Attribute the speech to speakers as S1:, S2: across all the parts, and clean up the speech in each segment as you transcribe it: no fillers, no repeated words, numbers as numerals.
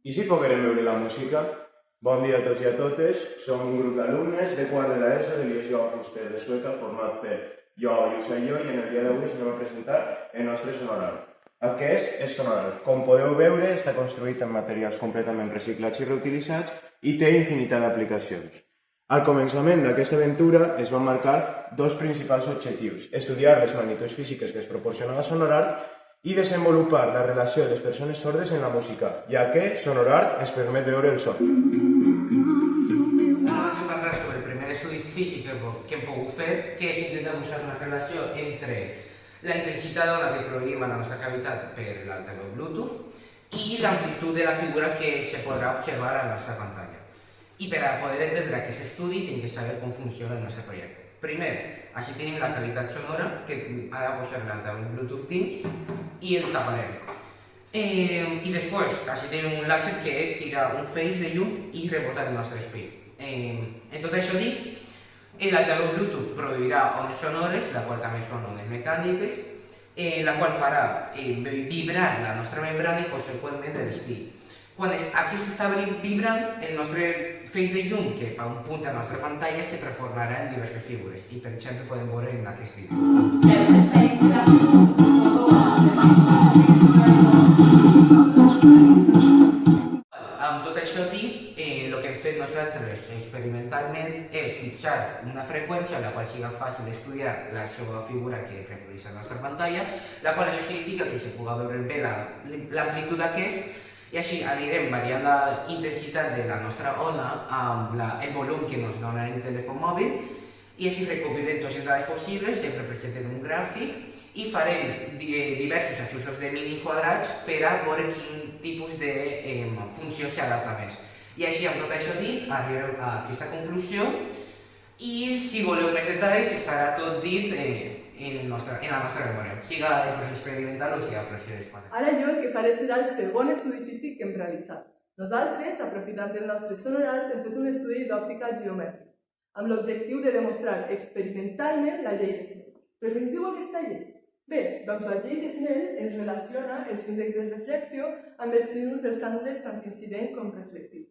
S1: I si poguérem veure la música? Bon dia a tots i a totes, som un grup d'alumnes de quart de l'ESO de l'Iesjoa Fuster de Sueca format per jo, Lluís i jo, i en el dia d'avui us anem a presentar el nostre sonorar. Aquest és sonorar. Com podeu veure, està construït amb materials completament reciclats i reutilitzats i té infinitat d'aplicacions. Al començament d'aquesta aventura es van marcar dos principals objectius: estudiar les magnituds físiques que es proporciona la Sonorart i desenvolupar la relació de les persones sordes en la música, ja que Sonorart ens permet veure el so.
S2: Anem a parlar sobre el primer estudi físic que hem pogut fer, que és intentar buscar una relació entre la intensitat d'ona que produïm a la nostra cavitat per l'altaveu Bluetooth i l'amplitud de la figura que se podrà observar a la nostra pantalla. I per a poder entendre aquest estudi tenim que saber com funciona el nostre projecte. Primer, així tenim la cavitat sonora, que ha de posar l'altaveu Bluetooth dins i el taparem. I després, així tenim un làser que tira un feix de llum i rebota el nostre espai. En tot això dit, l'altaveu Bluetooth produirà ones sonores, la qual també són ones mecàniques, la qual farà vibrar la nostra membrana i conseqüentment l'espai. Quan aquest està vibrant, el nostre feix de llum que fa un punt a la nostra pantalla se transformarà en diverses figures i, per exemple, podem veure en aquest vídeo. Amb tot això dit, el que hem fet nosaltres experimentalment és fixar una freqüència a la qual sigui fàcil estudiar la seva figura que reprodueix a la nostra pantalla, la qual això significa que se pugui veure bé l'amplitud d'aquest, i així anirem variant la intensitat de la nostra ona amb el volum que ens dona el telèfon mòbil i així recopilem totes les dades possibles, sempre presentem un gràfic i farem diversos ajustos de mini quadrats per a veure quin tipus de funció s'adapta més. I així, amb tot això dit, arribem a aquesta conclusió i si voleu més detalls estarà tot dit en la nostra memòria, siga el procés experimental o siga el procés quadrat.
S3: Ara jo el que faré serà el segon estudi físic que hem realitzat. Nosaltres, aprofitant el nostre Sonorart, hem fet un estudi d'òptica geomètrica, amb l'objectiu de demostrar experimentalment la llei de Snell. Però què ens diu aquesta llei? Bé, doncs la llei de Snell ens relaciona els índexs de reflexió amb els sinus dels angles tant incident com reflectiu.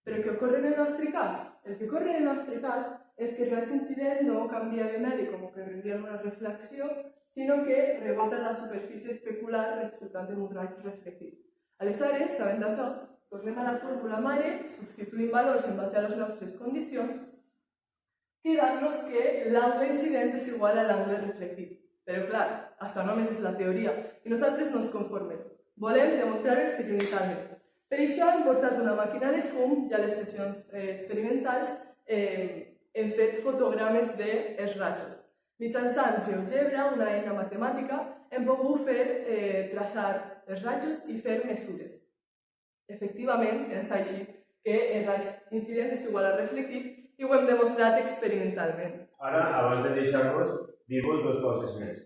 S3: Però què ocorre en el nostre cas? El que ocorre en el nostre cas és que el raig incident no canvia de medi com ocorreria en una reflexió, sinó que rebota en la superfície especular resultant en un raig reflectiu. Aleshores, sabent això, tornem a la fórmula mare, substituïm valors en base a les nostres condicions, quedant-nos que l'angle incident és igual a l'angle reflectiu. Però clar, això només és la teoria i nosaltres no ens conformem. Volem demostrar-ho experimentalment. Per això hem portat una màquina de fum i a les sessions experimentals hem fet fotogrames dels rajos. Mitjançant GeoGebra, una eina matemàtica, hem pogut traçar els rajos i fer mesures. Efectivament, és així que el raig incident és igual al reflectiu i ho hem demostrat experimentalment.
S1: Ara, abans de deixar-vos, dir-vos dues coses més.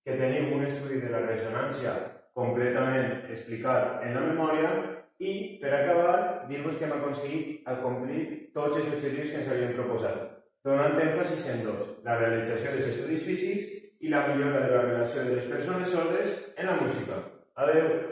S1: Que tenim un estudi de la ressonància completament explicat en la memòria i, per acabar, dir-vos que hem aconseguit acomplir tots els objectius que ens havíem proposat, donant èmfasis en dos: la realització dels estudis físics i la millora de la relació de les persones sordes en la música. Adeu!